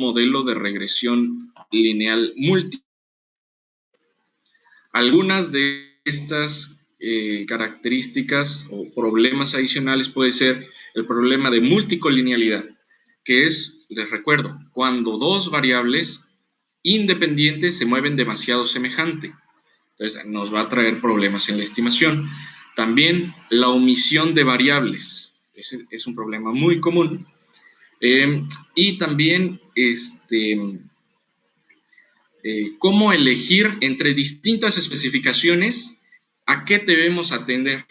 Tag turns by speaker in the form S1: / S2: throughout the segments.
S1: modelo de regresión lineal múltiple. Algunas de estas características o problemas adicionales puede ser el problema de multicolinealidad, que es, les recuerdo, cuando dos variables independientes se mueven demasiado semejante. Entonces, nos va a traer problemas en la estimación. También la omisión de variables. Ese es un problema muy común. Y también cómo elegir entre distintas especificaciones a qué debemos atender.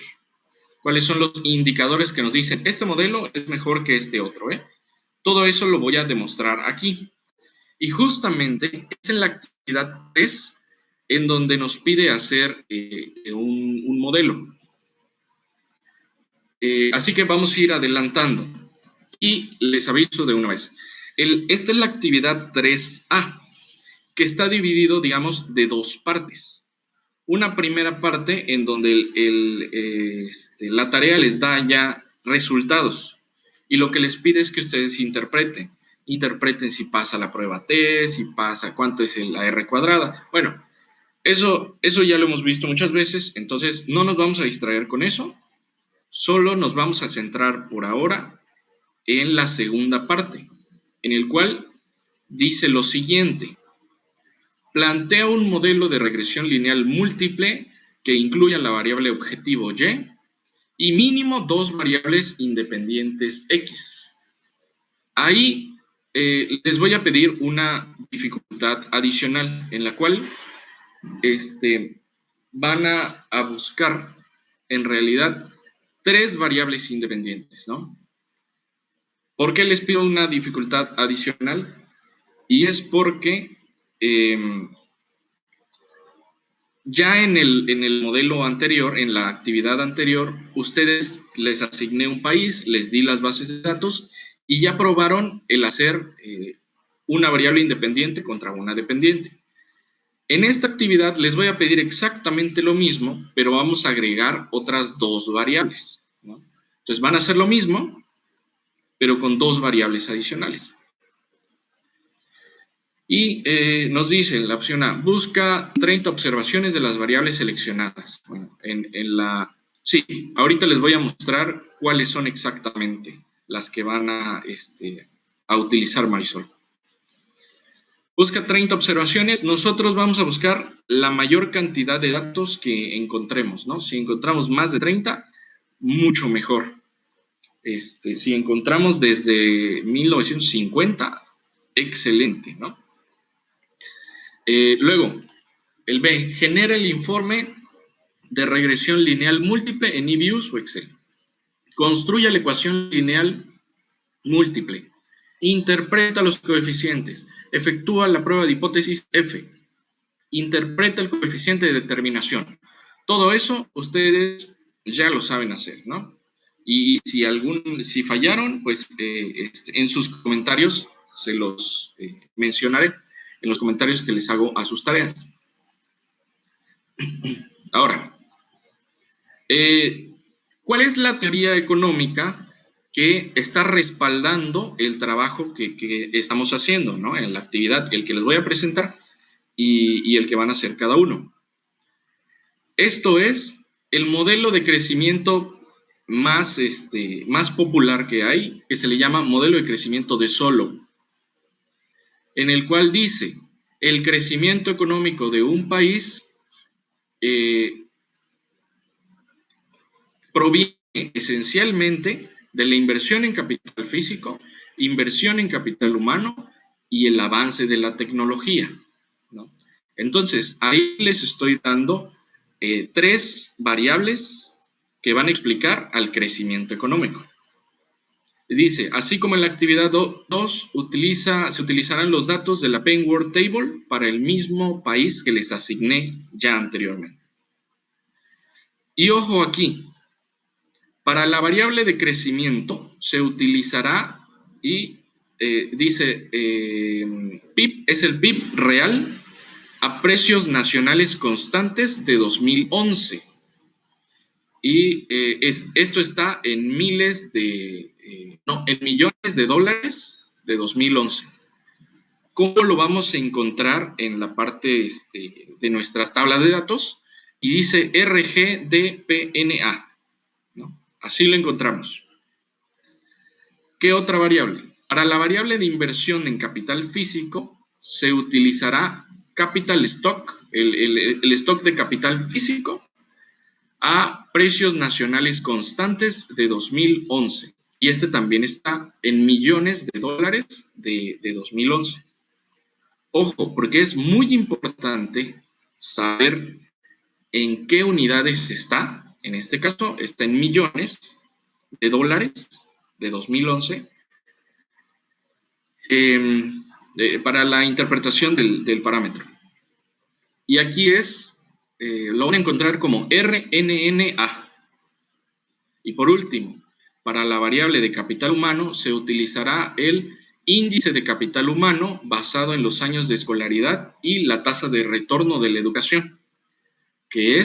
S1: ¿Cuáles son los indicadores que nos dicen este modelo es mejor que este otro? Todo eso lo voy a demostrar aquí. Y justamente es en la actividad 3 en donde nos pide hacer un modelo. Así que vamos a ir adelantando. Y les aviso de una vez. Esta es la actividad 3A, que está dividido, digamos, de dos partes. Una primera parte en donde la tarea les da ya resultados y lo que les pide es que ustedes interpreten si pasa la prueba T, si pasa cuánto es la R cuadrada. Bueno, eso ya lo hemos visto muchas veces, entonces no nos vamos a distraer con eso, solo nos vamos a centrar por ahora en la segunda parte, en el cual dice lo siguiente: plantea un modelo de regresión lineal múltiple que incluya la variable objetivo y mínimo dos variables independientes X. Ahí les voy a pedir una dificultad adicional en la cual van a buscar en realidad tres variables independientes, ¿no? ¿Por qué les pido una dificultad adicional? Y es porque ya en el modelo anterior, en la actividad anterior, ustedes les asigné un país, les di las bases de datos y ya probaron el hacer una variable independiente contra una dependiente. En esta actividad les voy a pedir exactamente lo mismo, pero vamos a agregar otras dos variables, ¿no? Entonces van a hacer lo mismo, pero con dos variables adicionales. Y nos dice la opción A, busca 30 observaciones de las variables seleccionadas. Bueno, sí, ahorita les voy a mostrar cuáles son exactamente las que van a utilizar Marisol. Busca 30 observaciones, nosotros vamos a buscar la mayor cantidad de datos que encontremos, ¿no? Si encontramos más de 30, mucho mejor. Si encontramos desde 1950, excelente, ¿no? Luego, el B, genera el informe de regresión lineal múltiple en eViews o Excel. Construye la ecuación lineal múltiple. Interpreta los coeficientes. Efectúa la prueba de hipótesis F. Interpreta el coeficiente de determinación. Todo eso ustedes ya lo saben hacer, ¿no? Y si fallaron, pues en sus comentarios se los mencionaré en los comentarios que les hago a sus tareas. Ahora, ¿cuál es la teoría económica que está respaldando el trabajo que estamos haciendo, ¿no? En la actividad, el que les voy a presentar y el que van a hacer cada uno? Esto es el modelo de crecimiento más popular que hay, que se le llama modelo de crecimiento de Solow, en el cual dice, el crecimiento económico de un país proviene esencialmente de la inversión en capital físico, inversión en capital humano y el avance de la tecnología, ¿no? Entonces, ahí les estoy dando tres variables que van a explicar al crecimiento económico. Dice, así como en la actividad 2 se utilizarán los datos de la Penn World Table para el mismo país que les asigné ya anteriormente. Y ojo aquí, para la variable de crecimiento se utilizará y dice PIB es el PIB real a precios nacionales constantes de 2011. Y esto está en millones de dólares de 2011. ¿Cómo lo vamos a encontrar en la parte de nuestras tablas de datos? Y dice RGDPNA, ¿no? Así lo encontramos. ¿Qué otra variable? Para la variable de inversión en capital físico se utilizará capital stock, el stock de capital físico, a precios nacionales constantes de 2011. Y este también está en millones de dólares de 2011. Ojo, porque es muy importante saber en qué unidades está. En este caso, está en millones de dólares de 2011 para la interpretación del parámetro. Y aquí lo van a encontrar como RNNA. Y por último, para la variable de capital humano se utilizará el índice de capital humano basado en los años de escolaridad y la tasa de retorno de la educación, que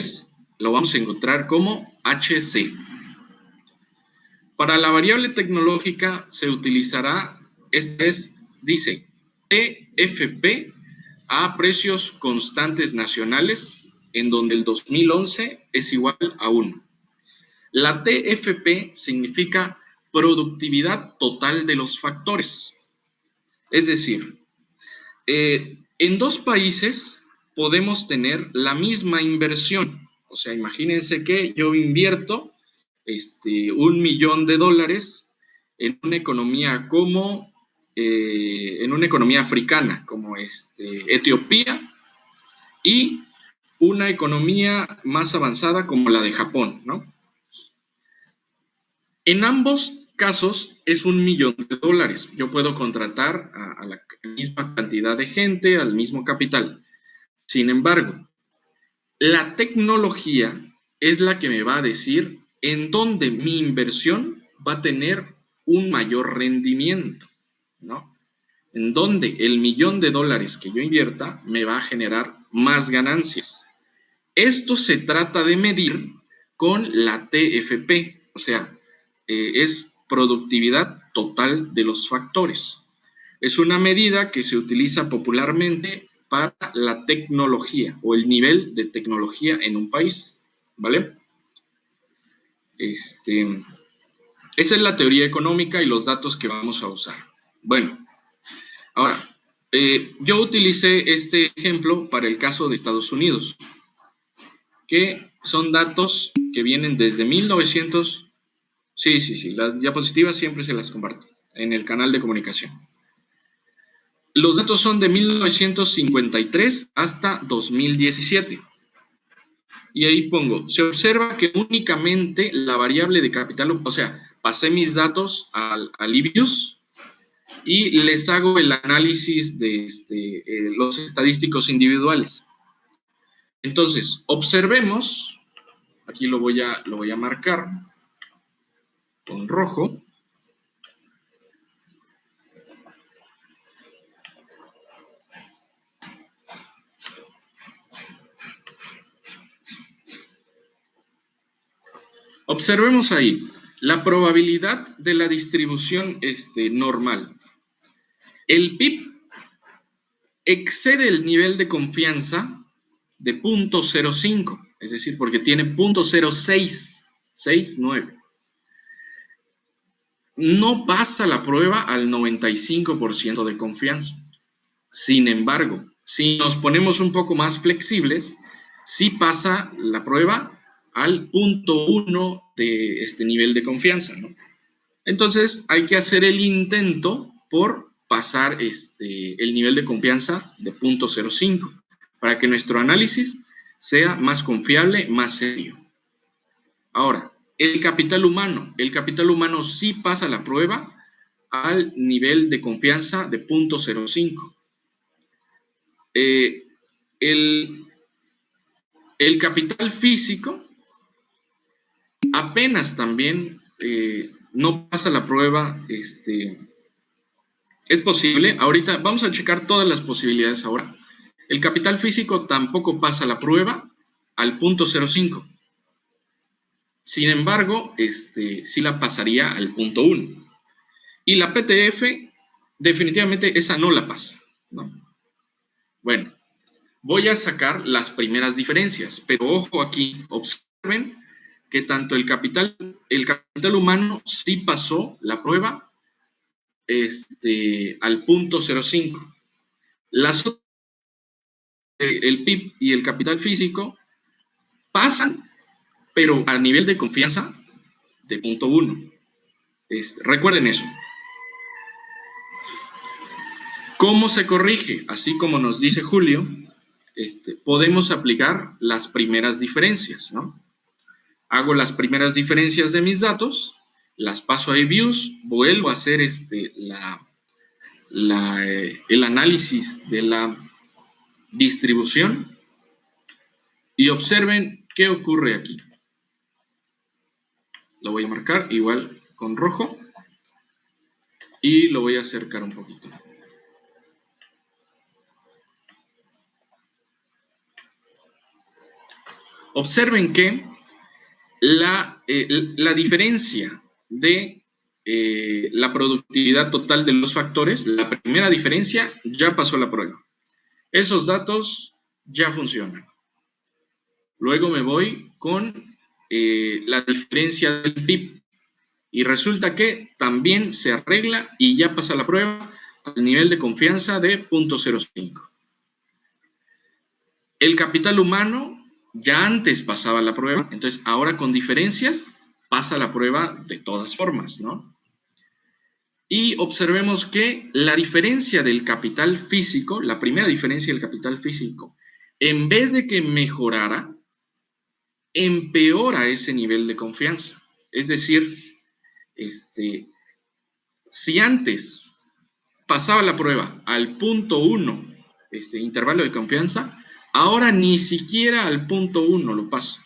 S1: lo vamos a encontrar como HC. Para la variable tecnológica se utilizará, dice, TFP a precios constantes nacionales, en donde el 2011 es igual a 1. La TFP significa productividad total de los factores. Es decir, en dos países podemos tener la misma inversión. O sea, imagínense que yo invierto $1.000.000 en una economía en una economía africana, como Etiopía, y una economía más avanzada como la de Japón, ¿no? En ambos casos es $1.000.000. Yo puedo contratar a la misma cantidad de gente, al mismo capital. Sin embargo, la tecnología es la que me va a decir en dónde mi inversión va a tener un mayor rendimiento, ¿no? En dónde el $1.000.000 que yo invierta me va a generar más ganancias. Esto se trata de medir con la TFP, o sea, es productividad total de los factores. Es una medida que se utiliza popularmente para la tecnología o el nivel de tecnología en un país, ¿vale? Esa es la teoría económica y los datos que vamos a usar. Bueno, ahora, yo utilicé este ejemplo para el caso de Estados Unidos, que son datos que vienen desde 1900. Sí, las diapositivas siempre se las comparto en el canal de comunicación. Los datos son de 1953 hasta 2017. Y ahí pongo, se observa que únicamente la variable de capital, o sea, pasé mis datos al Libius y les hago el análisis de los estadísticos individuales. Entonces, observemos, aquí lo voy a marcar con rojo. Observemos ahí la probabilidad de la distribución normal. El PIB excede el nivel de confianza de 0.05, es decir, porque tiene 0.0669. No pasa la prueba al 95% de confianza. Sin embargo, si nos ponemos un poco más flexibles, sí pasa la prueba al 0.1 de este nivel de confianza, ¿no? Entonces hay que hacer el intento por pasar el nivel de confianza de 0.05 para que nuestro análisis sea más confiable, más serio. Ahora, el capital humano sí pasa la prueba al nivel de confianza de 0.05. El capital físico apenas también no pasa la prueba. Es posible, ahorita vamos a checar todas las posibilidades ahora. El capital físico tampoco pasa la prueba al 0.05. Sin embargo, sí la pasaría al 0.1. Y la PTF, definitivamente esa no la pasa. ¿no? Bueno, voy a sacar las primeras diferencias, pero ojo aquí, observen que tanto el capital humano sí pasó la prueba al punto 0,5. Las, el PIB y el capital físico pasan, pero a nivel de confianza de punto 1. Recuerden eso. ¿Cómo se corrige? Así como nos dice Julio, podemos aplicar las primeras diferencias, ¿no? Hago las primeras diferencias de mis datos, las paso a eViews, vuelvo a hacer el análisis de la distribución y observen qué ocurre aquí. Lo voy a marcar igual con rojo y lo voy a acercar un poquito. Observen que la diferencia de la productividad total de los factores, la primera diferencia ya pasó la prueba. Esos datos ya funcionan. Luego me voy con la diferencia del PIB y resulta que también se arregla y ya pasa la prueba al nivel de confianza de 0.05. El capital humano ya antes pasaba la prueba, entonces ahora con diferencias pasa la prueba de todas formas, ¿no? Y observemos que la diferencia del capital físico, la primera diferencia del capital físico, en vez de que mejorara, empeora ese nivel de confianza. Es decir, si antes pasaba la prueba al punto 1, intervalo de confianza, ahora ni siquiera al punto 1 lo paso.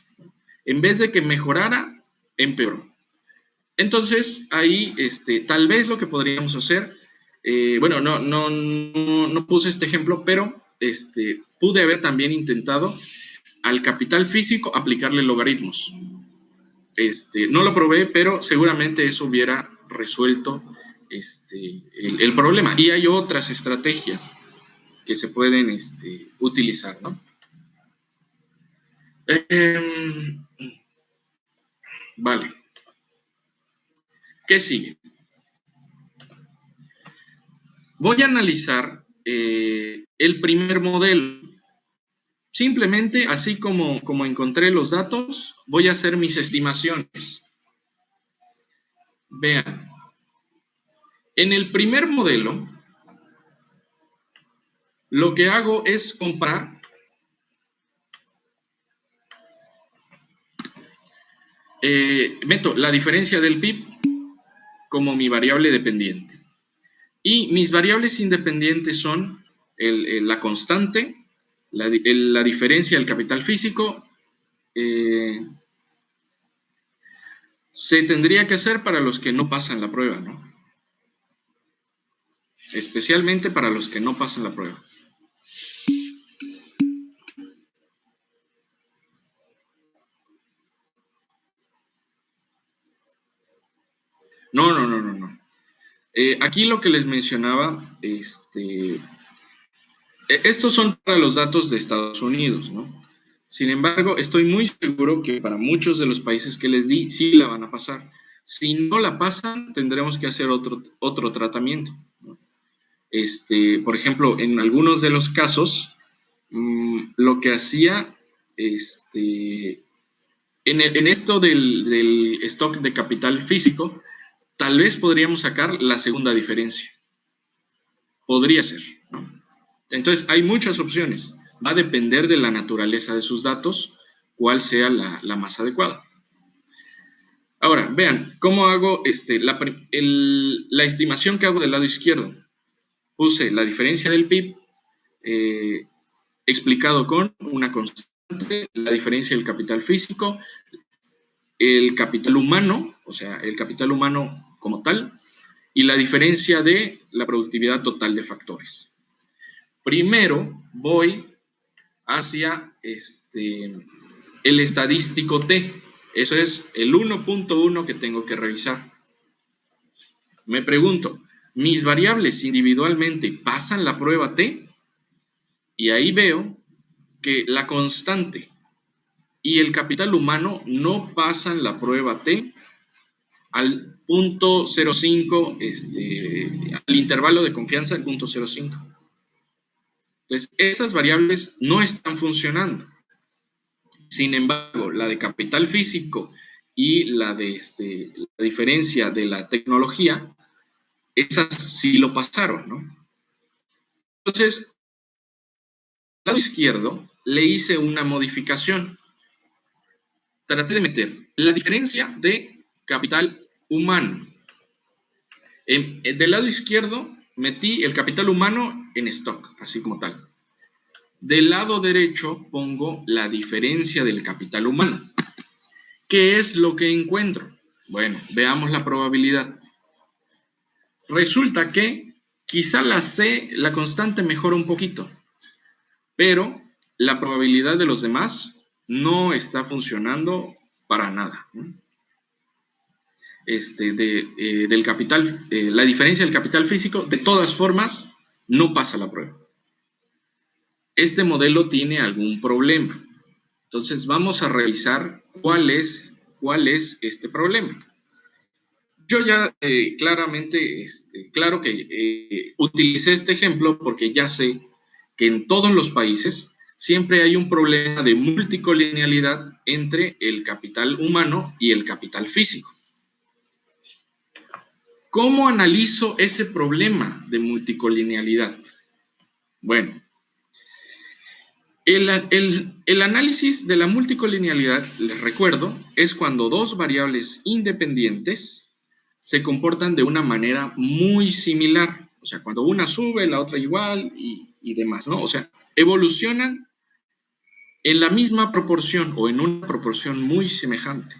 S1: En vez de que mejorara, empeoró. Entonces, ahí tal vez lo que podríamos hacer, bueno, no puse este ejemplo, pero pude haber también intentado al capital físico aplicarle logaritmos. No lo probé, pero seguramente eso hubiera resuelto el problema. Y hay otras estrategias que se pueden utilizar, ¿no? Vale. ¿Qué sigue? Voy a analizar el primer modelo. Simplemente, así como encontré los datos, voy a hacer mis estimaciones. Vean, en el primer modelo, lo que hago es comparar meto la diferencia del PIB como mi variable dependiente. Y mis variables independientes son la constante, la diferencia del capital físico. Se tendría que hacer para los que no pasan la prueba, ¿no? Especialmente para los que no pasan la prueba. No. Aquí lo que les mencionaba, estos son para los datos de Estados Unidos, ¿no? Sin embargo, estoy muy seguro que para muchos de los países que les di, sí la van a pasar. Si no la pasan, tendremos que hacer otro tratamiento, ¿no? Por ejemplo, en algunos de los casos, lo que hacía, en esto del stock de capital físico, tal vez podríamos sacar la segunda diferencia. Podría ser, ¿no? Entonces, hay muchas opciones. Va a depender de la naturaleza de sus datos, cuál sea la más adecuada. Ahora, vean, ¿cómo hago la estimación que hago del lado izquierdo? Puse la diferencia del PIB explicado con una constante, la diferencia del capital físico, el capital humano, o sea, el capital humano como tal, y la diferencia de la productividad total de factores. Primero voy hacia el estadístico T. Eso es el 1.1 que tengo que revisar. Me pregunto, mis variables individualmente pasan la prueba T, y ahí veo que la constante y el capital humano no pasan la prueba T al punto 0,5, al intervalo de confianza del punto 0,5. Entonces, esas variables no están funcionando. Sin embargo, la de capital físico y la de la diferencia de la tecnología, esas sí lo pasaron, ¿no? Entonces, al lado izquierdo le hice una modificación. Traté de meter la diferencia de capital humano. Del lado izquierdo metí el capital humano en stock, así como tal. Del lado derecho pongo la diferencia del capital humano. ¿Qué es lo que encuentro? Bueno, veamos la probabilidad. Resulta que quizá la C, la constante, mejora un poquito, pero la probabilidad de los demás no está funcionando para nada, ¿no? Del capital, la diferencia del capital físico, de todas formas, no pasa la prueba. Este modelo tiene algún problema. Entonces, vamos a revisar cuál es este problema. Yo ya claramente, claro que utilicé este ejemplo porque ya sé que en todos los países siempre hay un problema de multicolinealidad entre el capital humano y el capital físico. ¿Cómo analizo ese problema de multicolinealidad? Bueno, el análisis de la multicolinealidad, les recuerdo, es cuando dos variables independientes se comportan de una manera muy similar. O sea, cuando una sube, la otra igual y demás, ¿no? O sea, evolucionan en la misma proporción o en una proporción muy semejante.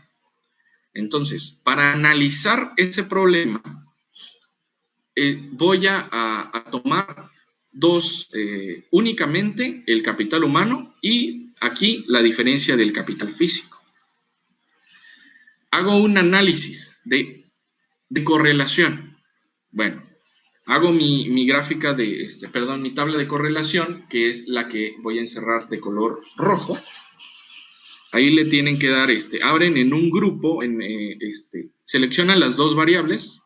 S1: Entonces, para analizar ese problema, voy a tomar únicamente el capital humano y aquí la diferencia del capital físico. Hago un análisis de correlación. Bueno, hago mi gráfica mi tabla de correlación, que es la que voy a encerrar de color rojo. Ahí le tienen que dar, abren en un grupo, seleccionan las dos variables,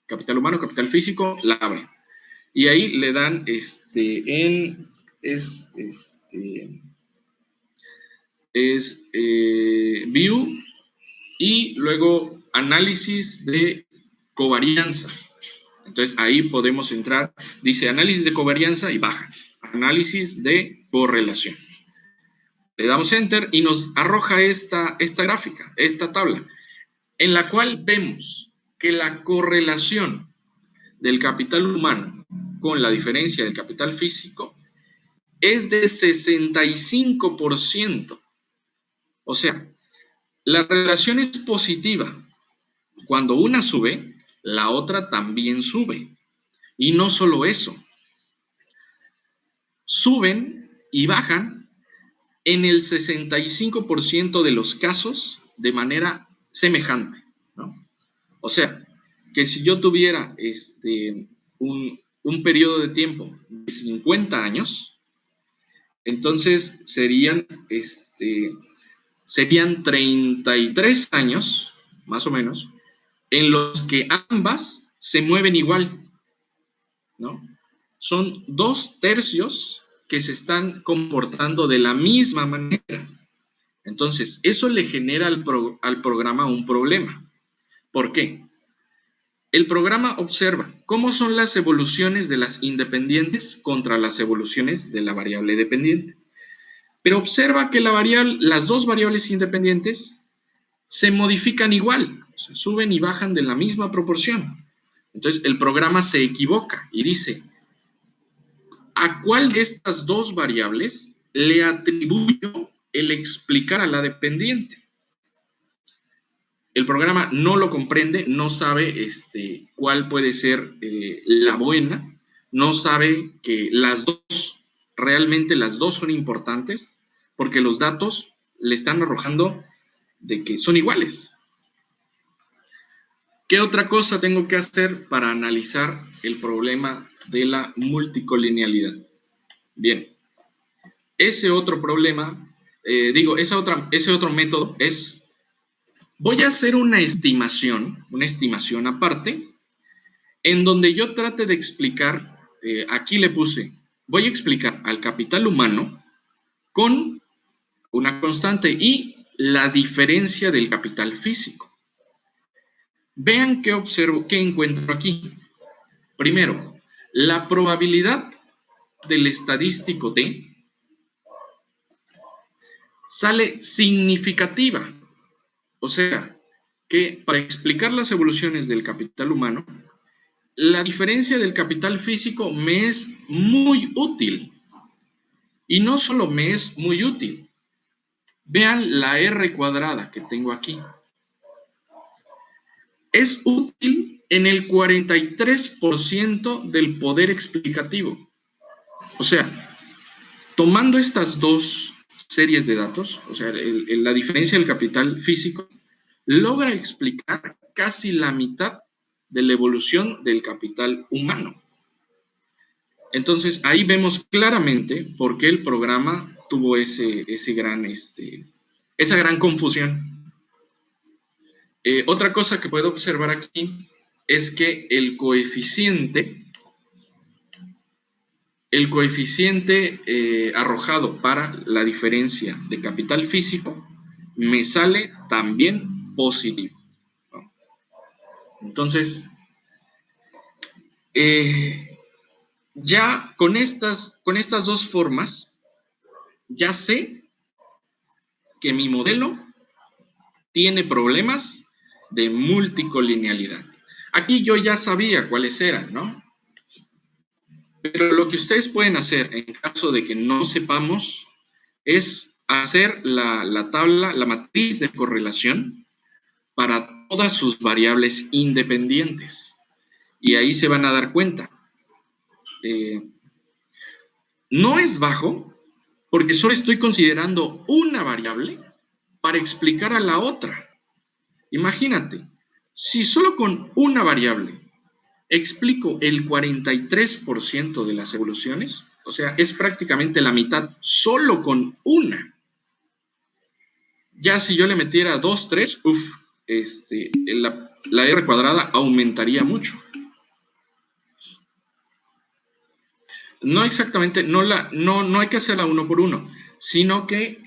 S1: capital humano, capital físico, la abren. Y ahí le dan View y luego análisis de covarianza. Entonces ahí podemos entrar, dice análisis de covarianza y baja, análisis de correlación. Le damos enter y nos arroja esta gráfica, esta tabla, en la cual vemos que la correlación del capital humano con la diferencia del capital físico es de 65%. O sea, la relación es positiva. Cuando una sube, la otra también sube. Y no solo eso, suben y bajan en el 65% de los casos de manera semejante, ¿no? O sea, que si yo tuviera un periodo de tiempo de 50 años, entonces serían 33 años, más o menos, en los que ambas se mueven igual, ¿no? Son 2/3 que se están comportando de la misma manera. Entonces, eso le genera al programa un problema. ¿Por qué? El programa observa cómo son las evoluciones de las independientes contra las evoluciones de la variable dependiente. Pero observa que las dos variables independientes se modifican igual, o sea, suben y bajan de la misma proporción. Entonces, el programa se equivoca y dice, ¿a cuál de estas dos variables le atribuyo el explicar a la dependiente? El programa no lo comprende, no sabe cuál puede ser la buena, no sabe que realmente las dos son importantes, porque los datos le están arrojando de que son iguales. ¿Qué otra cosa tengo que hacer para analizar el problema de la multicolinealidad? Bien, ese otro problema, ese otro método es, voy a hacer una estimación aparte, en donde yo trate de explicar, aquí le puse, voy a explicar al capital humano con una constante y la diferencia del capital físico. Vean qué observo, qué encuentro aquí. Primero, la probabilidad del estadístico T sale significativa. O sea, que para explicar las evoluciones del capital humano, la diferencia del capital físico me es muy útil. Y no solo me es muy útil. Vean la R cuadrada que tengo aquí. Es útil en el 43% del poder explicativo. O sea, tomando estas dos series de datos, o sea, la diferencia del capital físico, logra explicar casi la mitad de la evolución del capital humano. Entonces, ahí vemos claramente por qué el programa tuvo esa gran confusión. Otra cosa que puedo observar aquí es que el coeficiente arrojado para la diferencia de capital físico me sale también positivo, ¿no? Entonces, ya con estas dos formas, ya sé que mi modelo tiene problemas de multicolinealidad. Aquí yo ya sabía cuáles eran, ¿no? Pero lo que ustedes pueden hacer en caso de que no sepamos es hacer la tabla, la matriz de correlación para todas sus variables independientes. Y ahí se van a dar cuenta. No es bajo porque solo estoy considerando una variable para explicar a la otra. Imagínate, si solo con una variable explico el 43% de las evoluciones, o sea, es prácticamente la mitad solo con una. Ya si yo le metiera 2, 3, la R cuadrada aumentaría mucho. No exactamente, no hay que hacerla uno por uno, sino que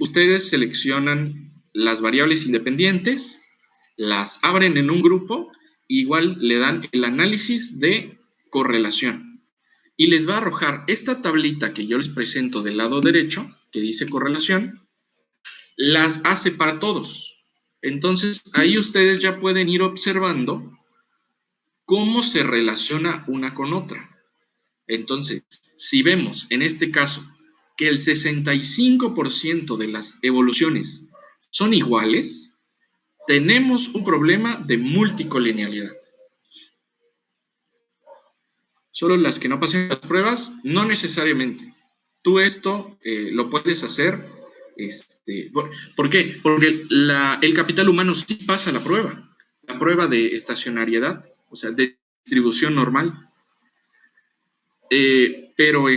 S1: ustedes seleccionan las variables independientes, las abren en un grupo, igual le dan el análisis de correlación y les va a arrojar esta tablita que yo les presento del lado derecho, que dice correlación, las hace para todos. Entonces, ahí ustedes ya pueden ir observando cómo se relaciona una con otra. Entonces, si vemos en este caso que el 65% de las evoluciones son iguales, tenemos un problema de multicolinealidad. Solo las que no pasen las pruebas, no necesariamente. Tú esto lo puedes hacer. ¿Por qué? Porque el capital humano sí pasa la prueba de estacionariedad, o sea, de distribución normal. Pero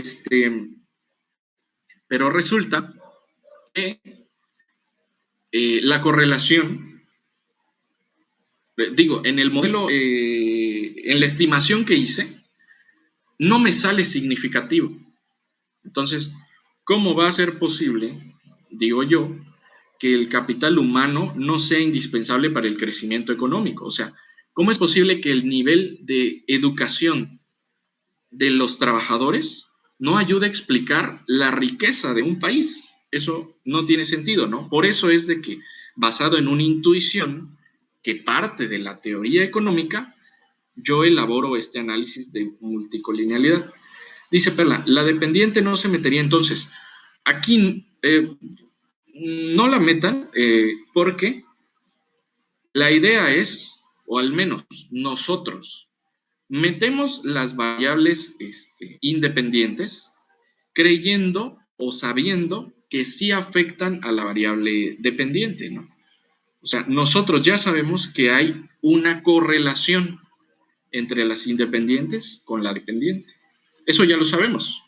S1: resulta que la correlación, en el modelo, en la estimación que hice, no me sale significativo. Entonces, ¿cómo va a ser posible, digo yo, que el capital humano no sea indispensable para el crecimiento económico? O sea, ¿cómo es posible que el nivel de educación de los trabajadores no ayude a explicar la riqueza de un país? Eso no tiene sentido, ¿no? Por eso es de que, basado en una intuición que parte de la teoría económica, yo elaboro este análisis de multicolinealidad. Dice Perla, la dependiente no se metería entonces. Aquí no la metan porque la idea es, o al menos nosotros, metemos las variables independientes creyendo o sabiendo que sí afectan a la variable dependiente, ¿no? O sea, nosotros ya sabemos que hay una correlación entre las independientes con la dependiente. Eso ya lo sabemos.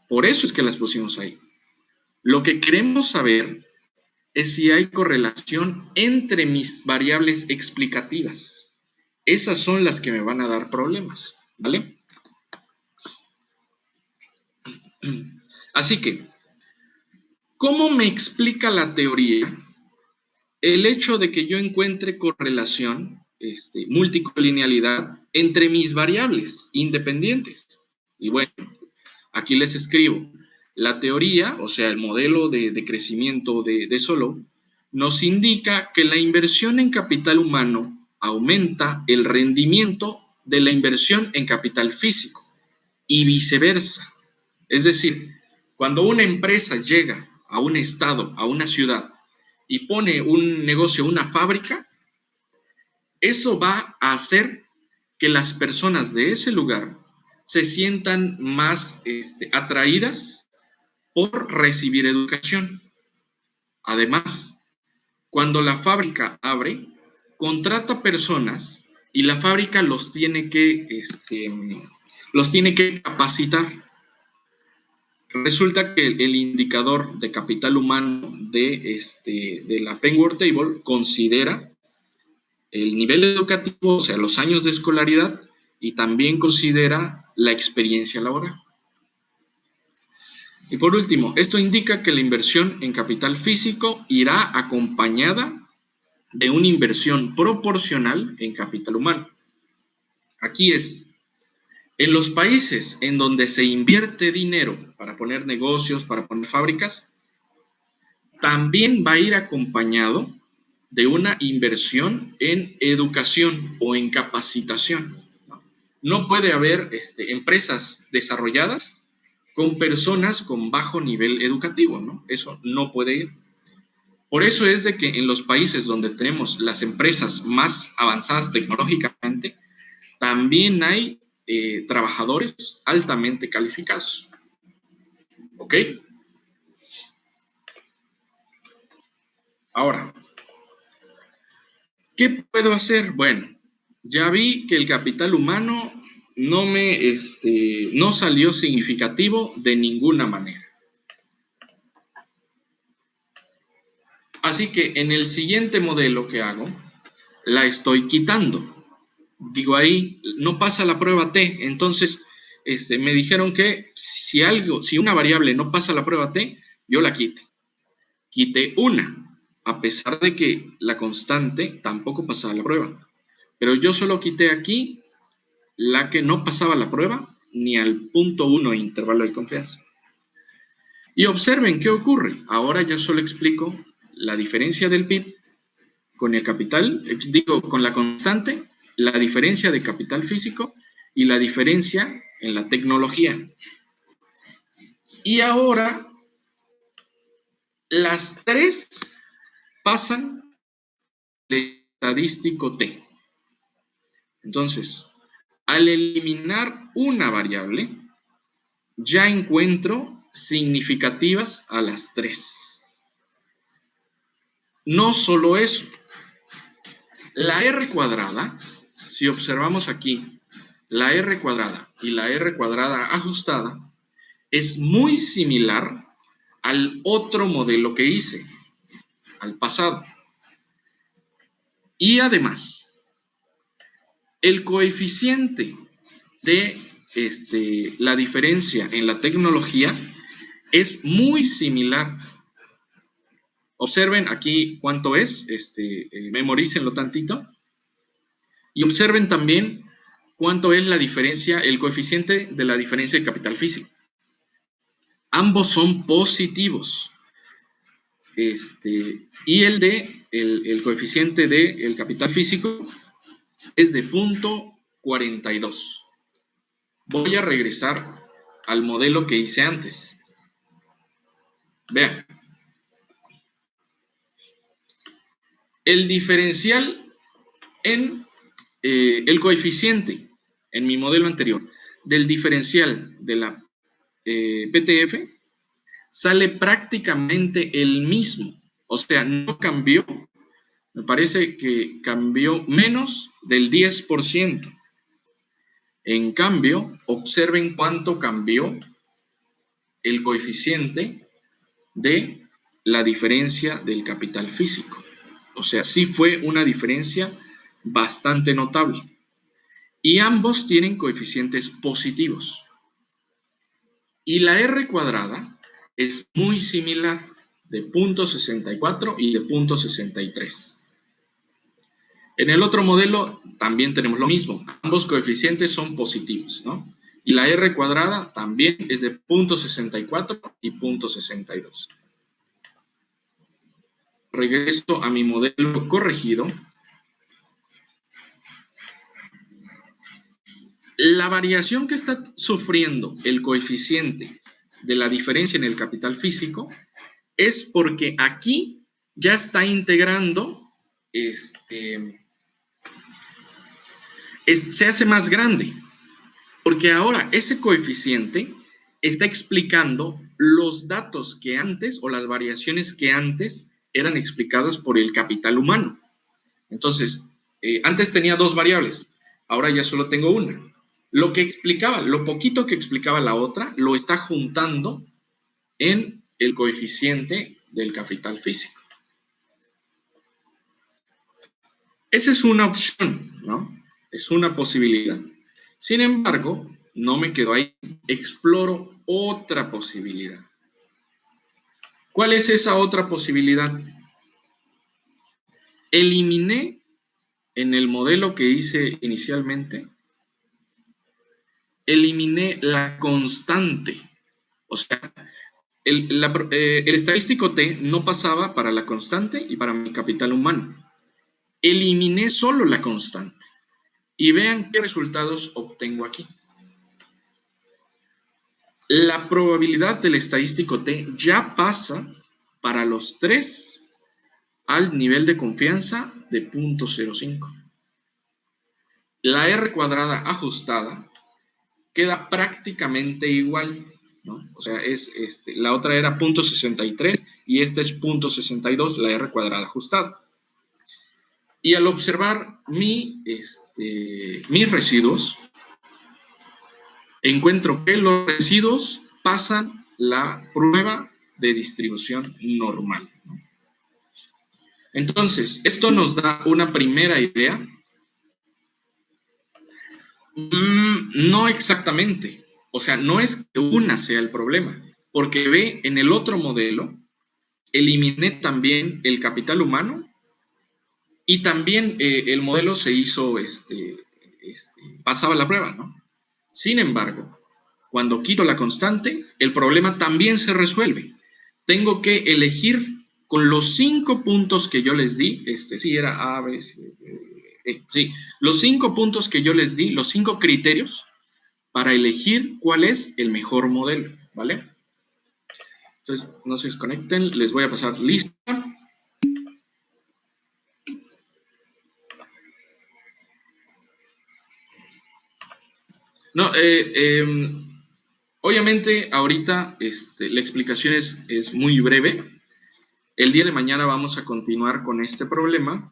S1: Por eso es que las pusimos ahí. Lo que queremos saber es si hay correlación entre mis variables explicativas. Esas son las que me van a dar problemas, ¿vale? Así que, ¿cómo me explica la teoría el hecho de que yo encuentre correlación, multicolinealidad, entre mis variables independientes? Y bueno, aquí les escribo. La teoría, o sea, el modelo de crecimiento de Solow, nos indica que la inversión en capital humano aumenta el rendimiento de la inversión en capital físico y viceversa. Es decir, cuando una empresa llega a un estado, a una ciudad, y pone un negocio, una fábrica, eso va a hacer que las personas de ese lugar se sientan más atraídas por recibir educación. Además, cuando la fábrica abre, contrata personas y la fábrica los tiene que capacitar. Resulta que el indicador de capital humano de la Penn Table considera el nivel educativo, o sea, los años de escolaridad, y también considera la experiencia laboral. Y por último, esto indica que la inversión en capital físico irá acompañada de una inversión proporcional en capital humano. Aquí es, en los países en donde se invierte dinero para poner negocios, para poner fábricas, también va a ir acompañado de una inversión en educación o en capacitación. No puede haber empresas desarrolladas con personas con bajo nivel educativo, ¿no? Eso no puede ir. Por eso es de que en los países donde tenemos las empresas más avanzadas tecnológicamente, también hay trabajadores altamente calificados. ¿Ok? Ahora, ¿qué puedo hacer? Bueno, ya vi que el capital humano no salió significativo de ninguna manera. Así que en el siguiente modelo que hago, la estoy quitando. Digo ahí, no pasa la prueba T. Entonces, me dijeron que si una variable no pasa la prueba T, yo la quite. Quité una, a pesar de que la constante tampoco pasaba la prueba. Pero yo solo quité aquí la que no pasaba la prueba, ni al punto 1 intervalo de confianza. Y observen qué ocurre. Ahora ya solo explico la diferencia del PIB con el capital, con la constante, la diferencia de capital físico y la diferencia en la tecnología. Y ahora las tres pasan al estadístico T. Entonces, al eliminar una variable, ya encuentro significativas a las tres. No solo eso, la R cuadrada, si observamos aquí, la R cuadrada y la R cuadrada ajustada, es muy similar al otro modelo que hice, al pasado. Y además, el coeficiente de la diferencia en la tecnología es muy similar. Observen aquí cuánto es, memorícenlo tantito, y observen también cuánto es la diferencia, el coeficiente de la diferencia de capital físico. Ambos son positivos. Y el coeficiente del capital físico es de 0.42. Voy a regresar al modelo que hice antes. Vean, el diferencial el coeficiente en mi modelo anterior del diferencial de la PTF sale prácticamente el mismo. O sea, no cambió Me parece que cambió menos del 10%. En cambio, observen cuánto cambió el coeficiente de la diferencia del capital físico. O sea, sí fue una diferencia bastante notable. Y ambos tienen coeficientes positivos. Y la R cuadrada es muy similar, de 0.64 y de 0.63. En el otro modelo también tenemos lo mismo, ambos coeficientes son positivos, ¿no? Y la R cuadrada también es de 0.64 y 0.62. Regreso a mi modelo corregido. La variación que está sufriendo el coeficiente de la diferencia en el capital físico es porque aquí ya está integrando, se hace más grande, porque ahora ese coeficiente está explicando los datos que antes o las variaciones que antes eran explicadas por el capital humano. Entonces, antes tenía dos variables, ahora ya solo tengo una. Lo que explicaba, lo poquito que explicaba la otra, lo está juntando en el coeficiente del capital físico. Esa es una opción, ¿no? Es una posibilidad. Sin embargo, no me quedo ahí, exploro otra posibilidad. ¿Cuál es esa otra posibilidad? Eliminé en el modelo que hice inicialmente, eliminé la constante. O sea, el estadístico T no pasaba para la constante y para mi capital humano. Eliminé solo la constante. Y vean qué resultados obtengo aquí. La probabilidad del estadístico T ya pasa para los tres al nivel de confianza de 0.05. La R cuadrada ajustada queda prácticamente igual, ¿no? O sea, la otra era 0.63 y esta es 0.62, la R cuadrada ajustada. Y al observar mis residuos, encuentro que los residuos pasan la prueba de distribución normal, ¿no? Entonces, esto nos da una primera idea. No exactamente. O sea, no es que una sea el problema, porque ve, en el otro modelo, eliminé también el capital humano y también el modelo se hizo, pasaba la prueba, ¿no? Sin embargo, cuando quito la constante, el problema también se resuelve. Tengo que elegir con los 5 puntos que yo les di, sí era A, B, C, sí, los 5 puntos que yo les di, los 5 criterios para elegir cuál es el mejor modelo, ¿vale? Entonces, no se desconecten, les voy a pasar lista. No, obviamente ahorita la explicación es muy breve. El día de mañana vamos a continuar con este problema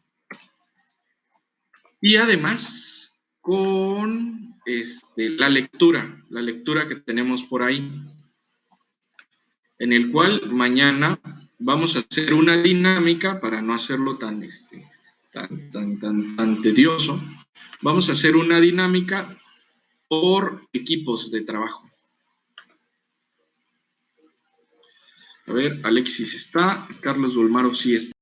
S1: y además con la lectura que tenemos por ahí, en el cual mañana vamos a hacer una dinámica para no hacerlo tan tedioso. Vamos a hacer una dinámica por equipos de trabajo. A ver, Alexis está, Carlos Bolmaro sí está.